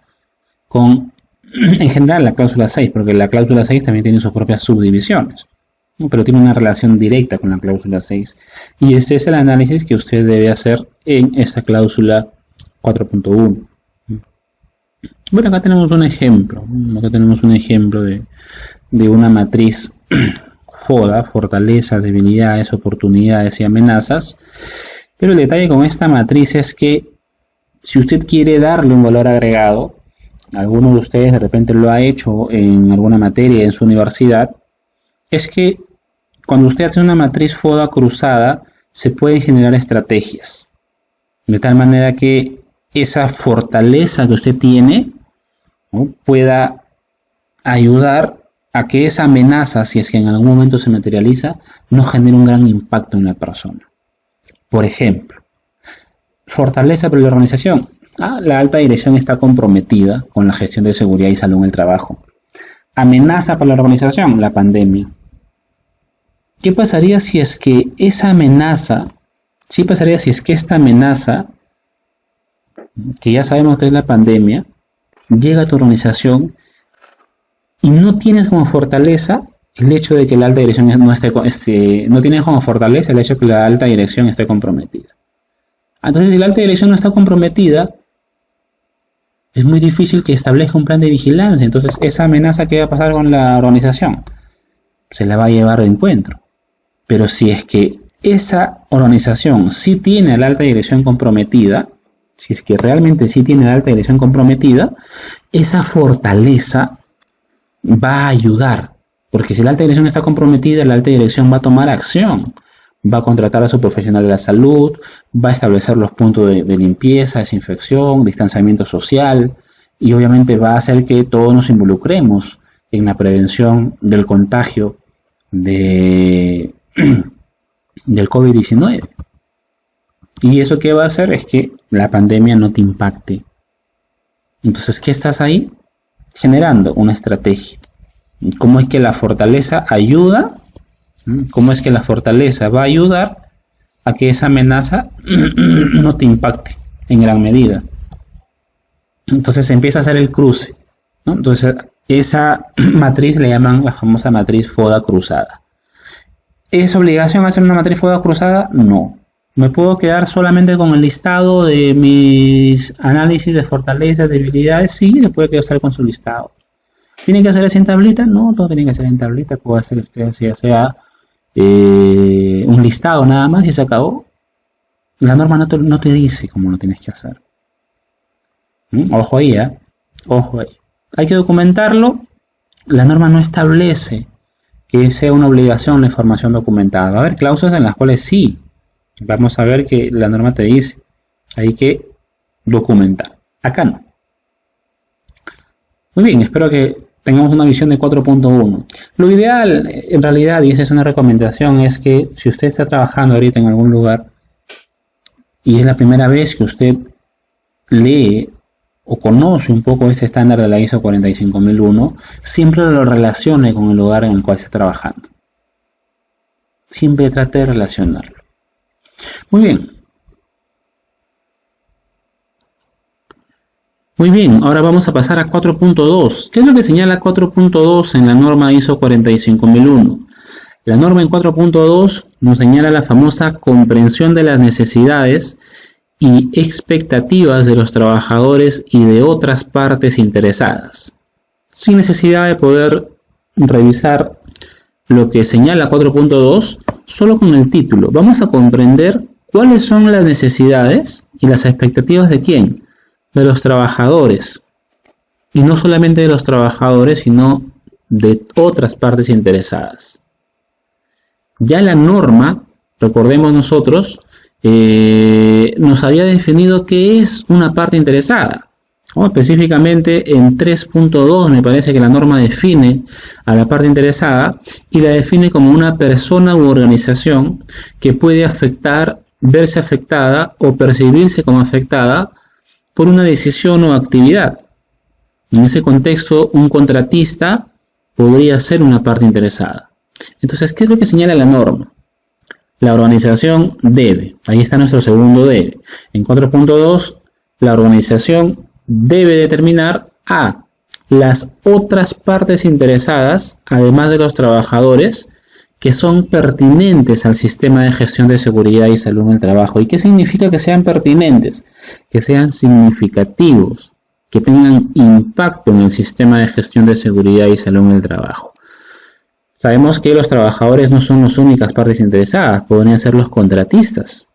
Speaker 1: con, en general, la cláusula 6, porque la cláusula 6 también tiene sus propias subdivisiones, pero tiene una relación directa con la cláusula 6. Y ese es el análisis que usted debe hacer en esta cláusula 4.1. Bueno, acá tenemos un ejemplo. Acá tenemos un ejemplo de una matriz FODA, fortalezas, debilidades, oportunidades y amenazas. Pero el detalle con esta matriz es que si usted quiere darle un valor agregado, alguno de ustedes de repente lo ha hecho en alguna materia en su universidad, es que cuando usted hace una matriz FODA cruzada, se pueden generar estrategias. De tal manera que esa fortaleza que usted tiene, ¿no?, pueda ayudar a que esa amenaza, si es que en algún momento se materializa, no genere un gran impacto en la persona. Por ejemplo, fortaleza para la organización. La alta dirección está comprometida con la gestión de seguridad y salud en el trabajo. Amenaza para la organización, la pandemia. ¿Qué pasaría si es que esa amenaza, esta amenaza, que ya sabemos que es la pandemia, llega a tu organización y no tienes como fortaleza el hecho de que la alta dirección no tiene como fortaleza el hecho de que la alta dirección esté comprometida? Entonces, si la alta dirección no está comprometida, es muy difícil que establezca un plan de vigilancia. Entonces, esa amenaza que va a pasar con la organización se la va a llevar de encuentro. Pero si es que esa organización sí tiene a la alta dirección comprometida, si es que realmente sí tiene a la alta dirección comprometida, esa fortaleza va a ayudar. Porque si la alta dirección está comprometida, la alta dirección va a tomar acción. Va a contratar a su profesional de la salud, va a establecer los puntos de limpieza, desinfección, distanciamiento social, y obviamente va a hacer que todos nos involucremos en la prevención del contagio del COVID-19. Y eso que va a hacer es que la pandemia no te impacte. Entonces, ¿qué estás ahí? Generando una estrategia. ¿Cómo es que la fortaleza ayuda? ¿Cómo es que la fortaleza va a ayudar a que esa amenaza no te impacte en gran medida? Entonces se empieza a hacer el cruce, ¿no? Entonces esa matriz le llaman la famosa matriz FODA cruzada. ¿Es obligación hacer una matriz FODA cruzada? No. ¿Me puedo quedar solamente con el listado de mis análisis de fortalezas, debilidades? Sí, se puede quedar con su listado. ¿Tiene que hacer así en tablita? No, todo tiene que ser en tablita. Puedo hacer usted ya sea un listado nada más y se acabó. La norma no te dice cómo lo tienes que hacer. Ojo ahí, ojo ahí. Hay que documentarlo. La norma no establece que sea una obligación la información documentada. Va a haber cláusulas en las cuales sí. Vamos a ver que la norma te dice. Hay que documentar. Acá no. Muy bien, espero que tengamos una visión de 4.1. Lo ideal, en realidad, y esa es una recomendación, es que si usted está trabajando ahorita en algún lugar y es la primera vez que usted lee o conoce un poco este estándar de la ISO 45001, siempre lo relacione con el lugar en el cual está trabajando. Siempre trate de relacionarlo. Muy bien. Muy bien, ahora vamos a pasar a 4.2. ¿Qué es lo que señala 4.2 en la norma ISO 45001? La norma en 4.2 nos señala la famosa comprensión de las necesidades y expectativas de los trabajadores y de otras partes interesadas, sin necesidad de poder revisar lo que señala 4.2, solo con el título. Vamos a comprender cuáles son las necesidades y las expectativas de quién, de los trabajadores, y no solamente de los trabajadores, sino de otras partes interesadas. Ya la norma, recordemos nosotros, nos había definido qué es una parte interesada. Específicamente en 3.2 me parece que la norma define a la parte interesada y la define como una persona u organización que puede verse afectada o percibirse como afectada por una decisión o actividad. En ese contexto, un contratista podría ser una parte interesada. Entonces, ¿qué es lo que señala la norma? La organización debe, ahí está nuestro segundo debe. En 4.2, la organización debe determinar a las otras partes interesadas, además de los trabajadores, que son pertinentes al sistema de gestión de seguridad y salud en el trabajo. ¿Y qué significa que sean pertinentes? Que sean significativos, que tengan impacto en el sistema de gestión de seguridad y salud en el trabajo. Sabemos que los trabajadores no son las únicas partes interesadas, podrían ser los contratistas.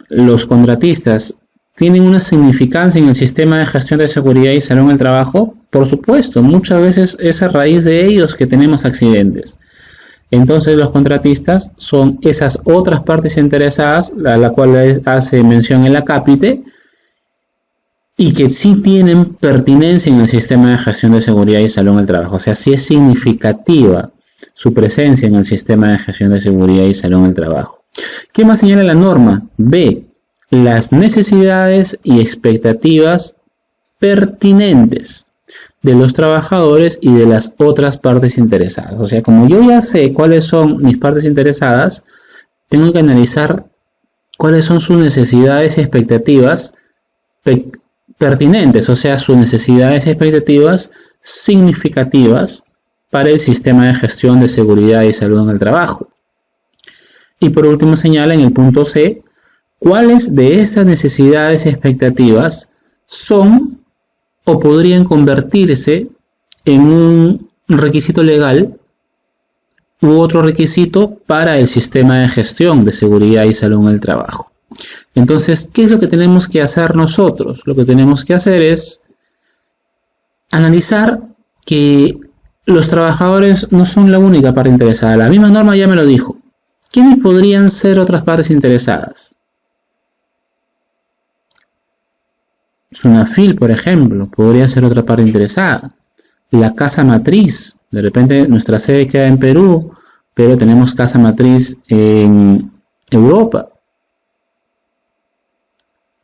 Speaker 1: Los contratistas ¿tienen una significancia en el sistema de gestión de seguridad y salud en el trabajo? Por supuesto, muchas veces es a raíz de ellos que tenemos accidentes. Entonces los contratistas son esas otras partes interesadas, a la cual hace mención el acápite, y que sí tienen pertinencia en el sistema de gestión de seguridad y salud en el trabajo. O sea, sí es significativa su presencia en el sistema de gestión de seguridad y salud en el trabajo. ¿Qué más señala la norma? B. Las necesidades y expectativas pertinentes de los trabajadores y de las otras partes interesadas. O sea, como yo ya sé cuáles son mis partes interesadas, tengo que analizar cuáles son sus necesidades y expectativas pertinentes, o sea, sus necesidades y expectativas significativas para el sistema de gestión de seguridad y salud en el trabajo. Y por último señala en el punto C, cuáles de esas necesidades y expectativas son o podrían convertirse en un requisito legal u otro requisito para el sistema de gestión de seguridad y salud en el trabajo. Entonces, ¿qué es lo que tenemos que hacer nosotros? Lo que tenemos que hacer es analizar que los trabajadores no son la única parte interesada. La misma norma ya me lo dijo. ¿Quiénes podrían ser otras partes interesadas? Sunafil, por ejemplo, podría ser otra parte interesada. La casa matriz, de repente nuestra sede queda en Perú, pero tenemos casa matriz en Europa.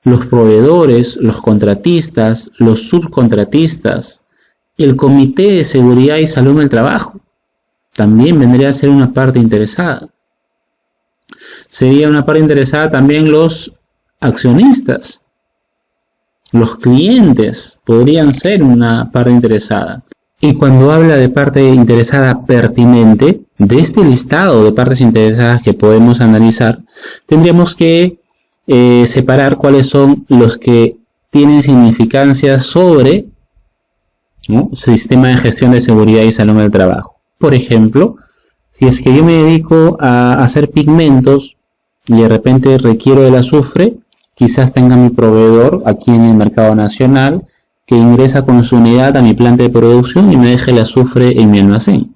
Speaker 1: Los proveedores, los contratistas, los subcontratistas, el Comité de Seguridad y Salud en el Trabajo, también vendría a ser una parte interesada. Sería una parte interesada también los accionistas. Los clientes podrían ser una parte interesada. Y cuando habla de parte interesada pertinente, de este listado de partes interesadas que podemos analizar, tendríamos que separar cuáles son los que tienen significancia sobre, ¿no?, sistema de gestión de seguridad y salud en el trabajo. Por ejemplo, si es que yo me dedico a hacer pigmentos y de repente requiero el azufre, quizás tenga mi proveedor aquí en el mercado nacional que ingresa con su unidad a mi planta de producción y me deje el azufre en mi almacén.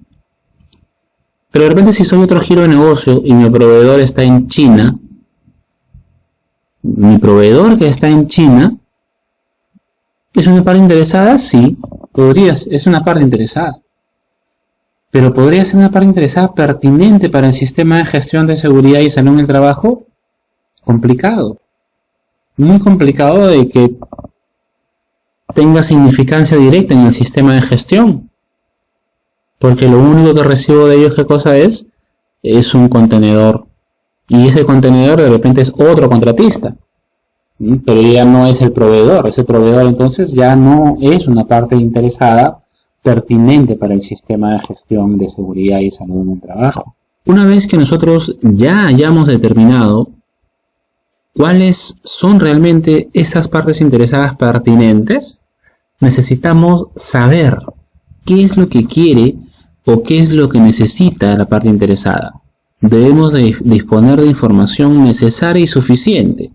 Speaker 1: Pero de repente si soy otro giro de negocio y mi proveedor está en China, mi proveedor que está en China, ¿es una parte interesada? Sí, es una parte interesada. Pero ¿podría ser una parte interesada pertinente para el sistema de gestión de seguridad y salud en el trabajo? Complicado. Muy complicado de que tenga significancia directa en el sistema de gestión. Porque lo único que recibo de ellos, ¿qué cosa es? Es un contenedor. Y ese contenedor de repente es otro contratista. pero ya no es el proveedor. Ese proveedor entonces ya no es una parte interesada pertinente para el sistema de gestión de seguridad y salud en el trabajo. Una vez que nosotros ya hayamos determinado cuáles son realmente esas partes interesadas pertinentes, necesitamos saber qué es lo que quiere o qué es lo que necesita la parte interesada. Debemos de disponer de información necesaria y suficiente.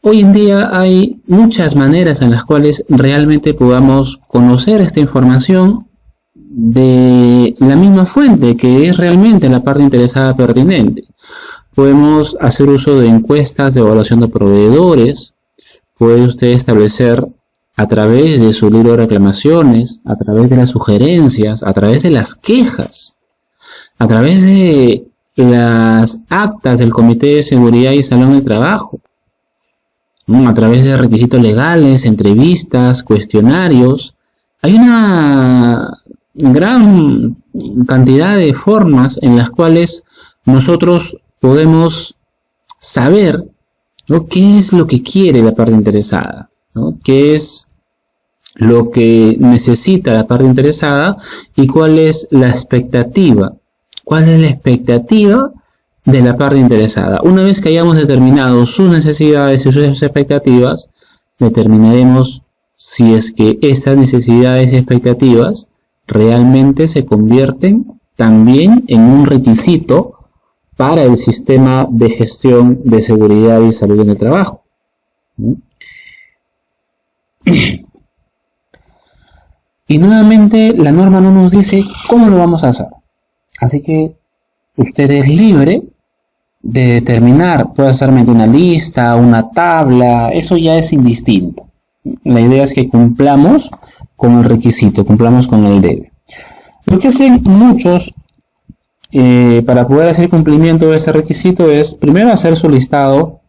Speaker 1: Hoy en día hay muchas maneras en las cuales realmente podamos conocer esta información de la misma fuente, que es realmente la parte interesada pertinente. Podemos hacer uso de encuestas de evaluación de proveedores. Puede usted establecer a través de su libro de reclamaciones, a través de las sugerencias, a través de las quejas, a través de las actas del Comité de Seguridad y Salud en el Trabajo, a través de requisitos legales, entrevistas, cuestionarios. Hay una gran cantidad de formas en las cuales nosotros podemos saber, ¿no?, qué es lo que quiere la parte interesada, ¿no?, qué es lo que necesita la parte interesada y cuál es la expectativa. ¿Cuál es la expectativa de la parte interesada? Una vez que hayamos determinado sus necesidades y sus expectativas, determinaremos si es que esas necesidades y expectativas realmente se convierten también en un requisito para el sistema de gestión de seguridad y salud en el trabajo. Y nuevamente la norma no nos dice cómo lo vamos a hacer. Así que usted es libre de determinar, puede hacer mediante una lista, una tabla, eso ya es indistinto. La idea es que cumplamos con el requisito, cumplamos con el debe. Lo que hacen muchos para poder hacer cumplimiento de ese requisito es primero hacer su listado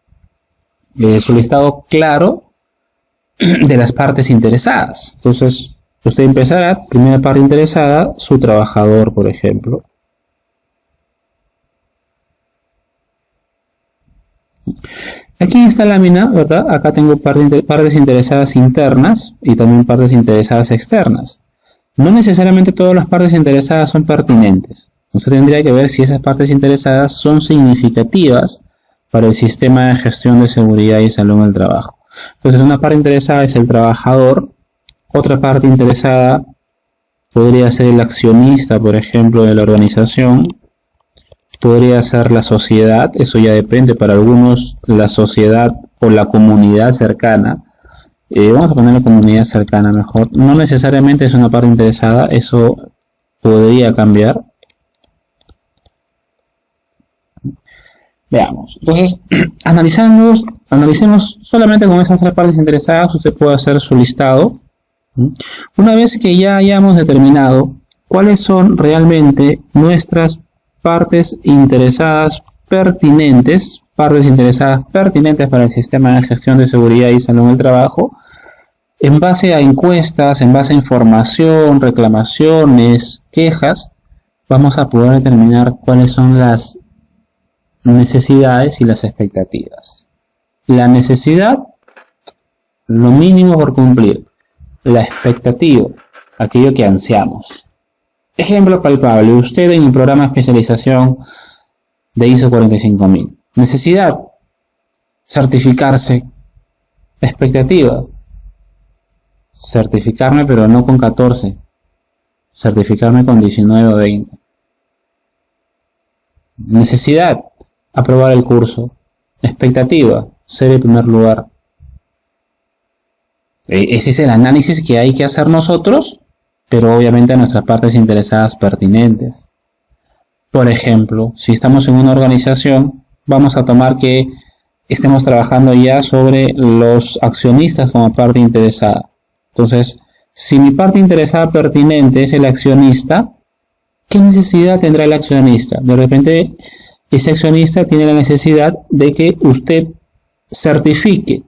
Speaker 1: claro de las partes interesadas. Entonces, usted empezará, primera parte interesada, su trabajador, por ejemplo. Aquí en esta lámina, ¿verdad? Acá tengo partes interesadas internas y también partes interesadas externas. No necesariamente todas las partes interesadas son pertinentes. Usted tendría que ver si esas partes interesadas son significativas para el sistema de gestión de seguridad y salud en el trabajo. Entonces, una parte interesada es el trabajador. Otra parte interesada podría ser el accionista, por ejemplo, de la organización. Podría ser la sociedad, eso ya depende, para algunos la sociedad o la comunidad cercana. Vamos a poner la comunidad cercana mejor. No necesariamente es una parte interesada, eso podría cambiar. Veamos. Entonces, analicemos solamente con esas tres partes interesadas. Usted puede hacer su listado. Una vez que ya hayamos determinado cuáles son realmente nuestras partes interesadas pertinentes para el sistema de gestión de seguridad y salud en el trabajo, en base a encuestas, en base a información, reclamaciones, quejas, vamos a poder determinar cuáles son las necesidades y las expectativas. La necesidad, lo mínimo por cumplir. La expectativa, aquello que ansiamos. Ejemplo palpable, usted en el programa de especialización de ISO 45000. Necesidad, certificarse. Expectativa, certificarme pero no con 14, certificarme con 19 o 20. Necesidad, aprobar el curso. Expectativa, ser el primer lugar. Ese es el análisis que hay que hacer nosotros, pero obviamente a nuestras partes interesadas pertinentes. Por ejemplo, si estamos en una organización, vamos a tomar que estemos trabajando ya sobre los accionistas como parte interesada. Entonces, si mi parte interesada pertinente es el accionista, ¿qué necesidad tendrá el accionista? De repente, ese accionista tiene la necesidad de que usted certifique.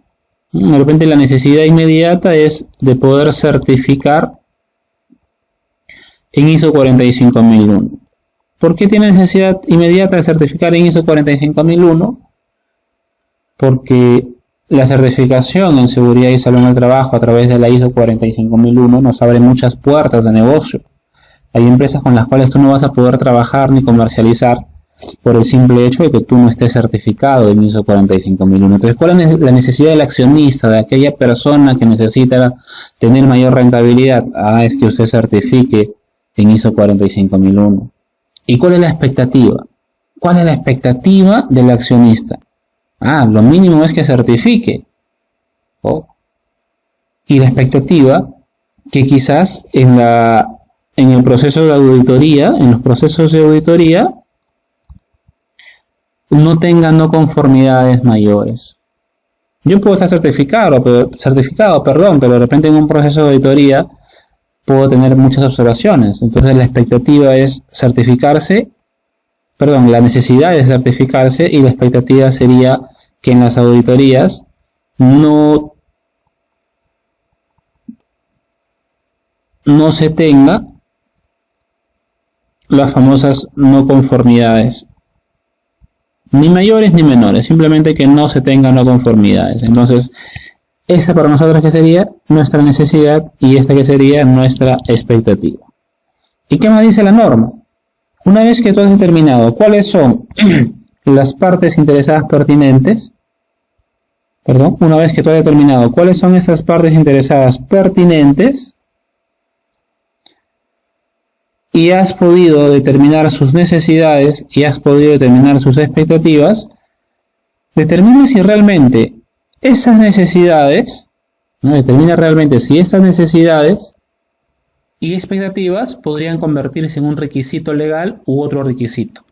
Speaker 1: De repente la necesidad inmediata es de poder certificar en ISO 45001. ¿Por qué tiene necesidad inmediata de certificar en ISO 45001? Porque La certificación en seguridad y salud en el trabajo a través de la ISO 45001 nos abre muchas puertas de negocio. Hay empresas con las cuales tú no vas a poder trabajar ni comercializar por el simple hecho de que tú no estés certificado en ISO 45001. Entonces, ¿cuál es la necesidad del accionista, de aquella persona que necesita tener mayor rentabilidad? Es que usted certifique en ISO 45001. ¿Y cuál es la expectativa? ¿Cuál es la expectativa del accionista? Lo mínimo es que certifique. Y la expectativa que quizás en el proceso de auditoría, en los procesos de auditoría, no tenga no conformidades mayores. Yo puedo estar certificado, pero de repente en un proceso de auditoría puedo tener muchas observaciones. Entonces la expectativa es certificarse, la necesidad de certificarse, y la expectativa sería que en las auditorías no se tenga las famosas no conformidades, ni mayores ni menores, simplemente que no se tengan no conformidades. Entonces, esa para nosotros que sería nuestra necesidad y esta que sería nuestra expectativa. ¿Y qué más dice la norma? Una vez que tú has determinado cuáles son las partes interesadas pertinentes, una vez que tú has determinado cuáles son estas partes interesadas pertinentes y has podido determinar sus necesidades y has podido determinar sus expectativas, determina si realmente esas necesidades, determina realmente si esas necesidades y expectativas podrían convertirse en un requisito legal u otro requisito.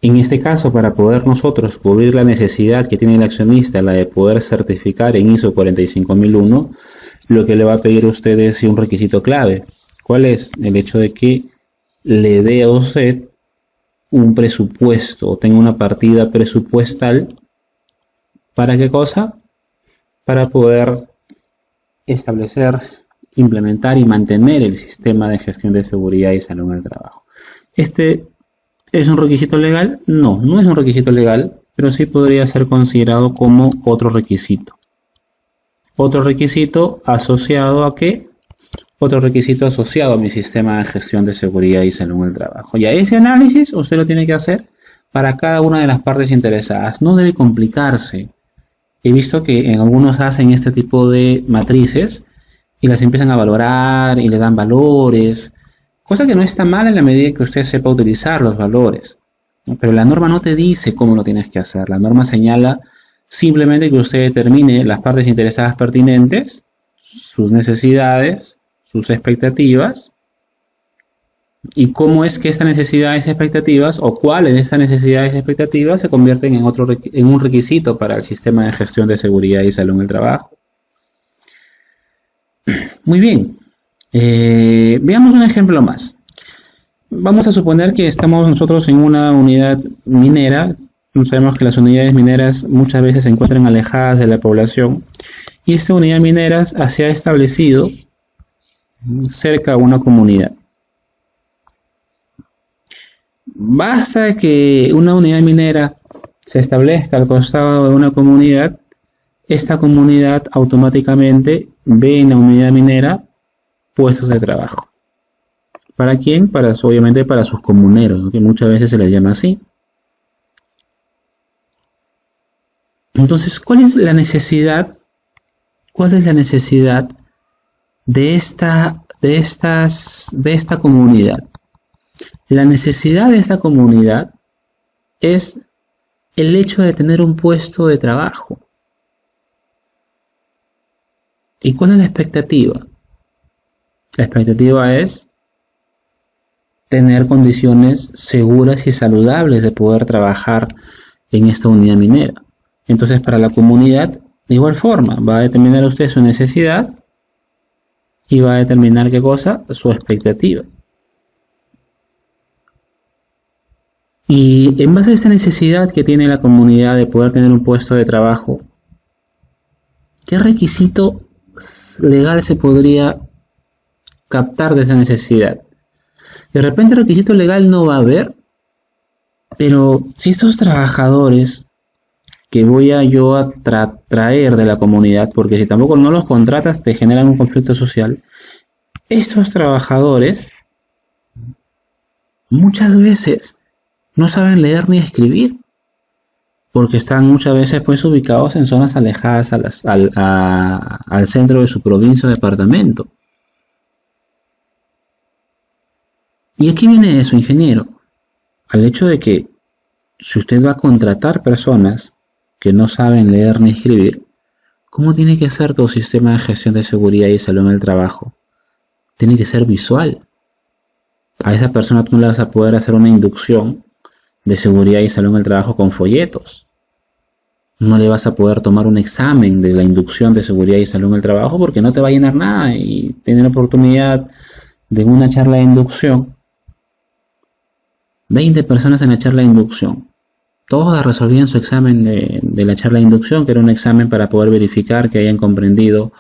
Speaker 1: En este caso, para poder nosotros cubrir la necesidad que tiene el accionista, la de poder certificar en ISO 45001, lo que le va a pedir a usted es un requisito clave. ¿Cuál es? El hecho de que le dé a usted un presupuesto o tenga una partida presupuestal. ¿Para qué cosa? Para poder establecer, implementar y mantener el sistema de gestión de seguridad y salud en el trabajo. ¿Este es un requisito legal? No, no es un requisito legal, pero sí podría ser considerado como otro requisito. Otro requisito asociado ¿a qué? Otro requisito asociado a mi sistema de gestión de seguridad y salud en el trabajo. Ya ese análisis usted lo tiene que hacer para cada una de las partes interesadas. No debe complicarse. He visto que en algunos hacen este tipo de matrices y las empiezan a valorar y le dan valores, cosa que no está mal en la medida que usted sepa utilizar los valores. Pero la norma no te dice cómo lo tienes que hacer. La norma señala simplemente que usted determine las partes interesadas pertinentes, sus necesidades, sus expectativas, y cómo es que estas necesidades y expectativas, o cuáles de estas necesidades y expectativas se convierten en un requisito para el sistema de gestión de seguridad y salud en el trabajo. Muy bien, veamos un ejemplo más. Vamos a suponer que estamos nosotros en una unidad minera. Sabemos que las unidades mineras muchas veces se encuentran alejadas de la población, y esta unidad minera se ha establecido cerca a una comunidad. Basta que una unidad minera se establezca al costado de una comunidad, esta comunidad automáticamente ve en la unidad minera puestos de trabajo. ¿Para quién? Obviamente para sus comuneros, ¿no? Que muchas veces se les llama así. Entonces, ¿cuál es la necesidad? ¿Cuál es la necesidad de esta comunidad? La necesidad de esta comunidad es el hecho de tener un puesto de trabajo. ¿Y cuál es la expectativa? La expectativa es tener condiciones seguras y saludables de poder trabajar en esta unidad minera. Entonces, para la comunidad, de igual forma, va a determinar usted su necesidad y va a determinar ¿qué cosa? Su expectativa. Y en base a esta necesidad que tiene la comunidad de poder tener un puesto de trabajo, ¿qué requisito legal se podría captar de esa necesidad? De repente el requisito legal no va a haber, pero si estos trabajadores que voy a yo a traer de la comunidad, porque si tampoco no los contratas te generan un conflicto social. Esos trabajadores muchas veces no saben leer ni escribir, porque están muchas veces pues ubicados en zonas alejadas al centro de su provincia o departamento. Y aquí viene eso, ingeniero, al hecho de que si usted va a contratar personas que no saben leer ni escribir, ¿cómo tiene que ser tu sistema de gestión de seguridad y salud en el trabajo? Tiene que ser visual. A esa persona tú no le vas a poder hacer una inducción de seguridad y salud en el trabajo con folletos. No le vas a poder tomar un examen de la inducción de seguridad y salud en el trabajo porque no te va a llenar nada y tener la oportunidad de una charla de inducción. 20 personas en la charla de inducción. Todos resolvían su examen de la charla de inducción, que era un examen para poder verificar que hayan comprendido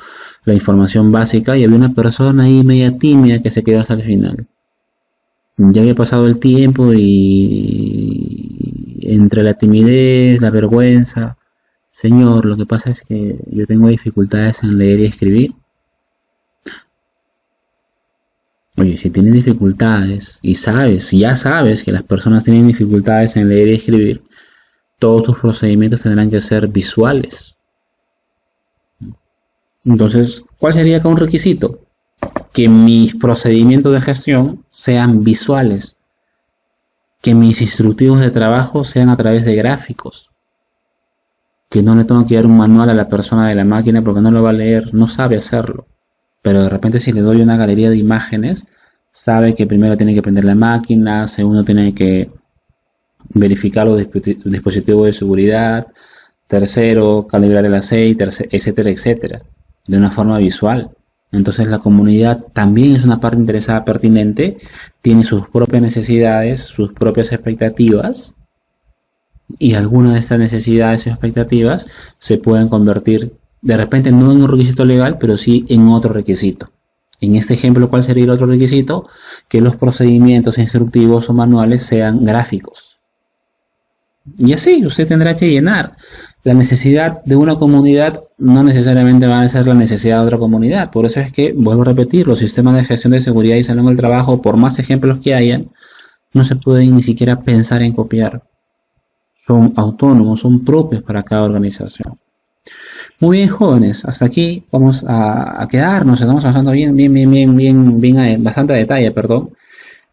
Speaker 1: la información básica, y había una persona ahí media tímida que se quedó hasta el final. Ya había pasado el tiempo y entre la timidez, la vergüenza, señor, lo que pasa es que yo tengo dificultades en leer y escribir. Oye, si tienes dificultades y ya sabes que las personas tienen dificultades en leer y escribir, todos tus procedimientos tendrán que ser visuales. Entonces, ¿cuál sería acá un requisito? Que mis procedimientos de gestión sean visuales, que mis instructivos de trabajo sean a través de gráficos, que no le tengo que dar un manual a la persona de la máquina porque no lo va a leer, no sabe hacerlo. Pero de repente si le doy una galería de imágenes, sabe que primero tiene que prender la máquina, segundo tiene que verificar los dispositivos de seguridad, tercero calibrar el aceite, etcétera, etcétera, de una forma visual. Entonces la comunidad también es una parte interesada pertinente, tiene sus propias necesidades, sus propias expectativas, y algunas de estas necesidades y expectativas se pueden convertir de repente no en un requisito legal, pero sí en otro requisito. En este ejemplo, ¿cuál sería el otro requisito? Que los procedimientos instructivos o manuales sean gráficos. Y así usted tendrá que llenar. La necesidad de una comunidad no necesariamente va a ser la necesidad de otra comunidad. Por eso es que, vuelvo a repetir, los sistemas de gestión de seguridad y salud en el trabajo, por más ejemplos que hayan, no se pueden ni siquiera pensar en copiar. Son autónomos, son propios para cada organización. Muy bien, jóvenes, hasta aquí vamos a quedarnos. Estamos avanzando bien, bastante a detalle, perdón.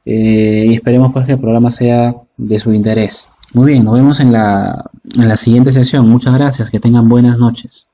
Speaker 1: Y esperemos pues que el programa sea de su interés. Muy bien, nos vemos en la siguiente sesión. Muchas gracias, que tengan buenas noches.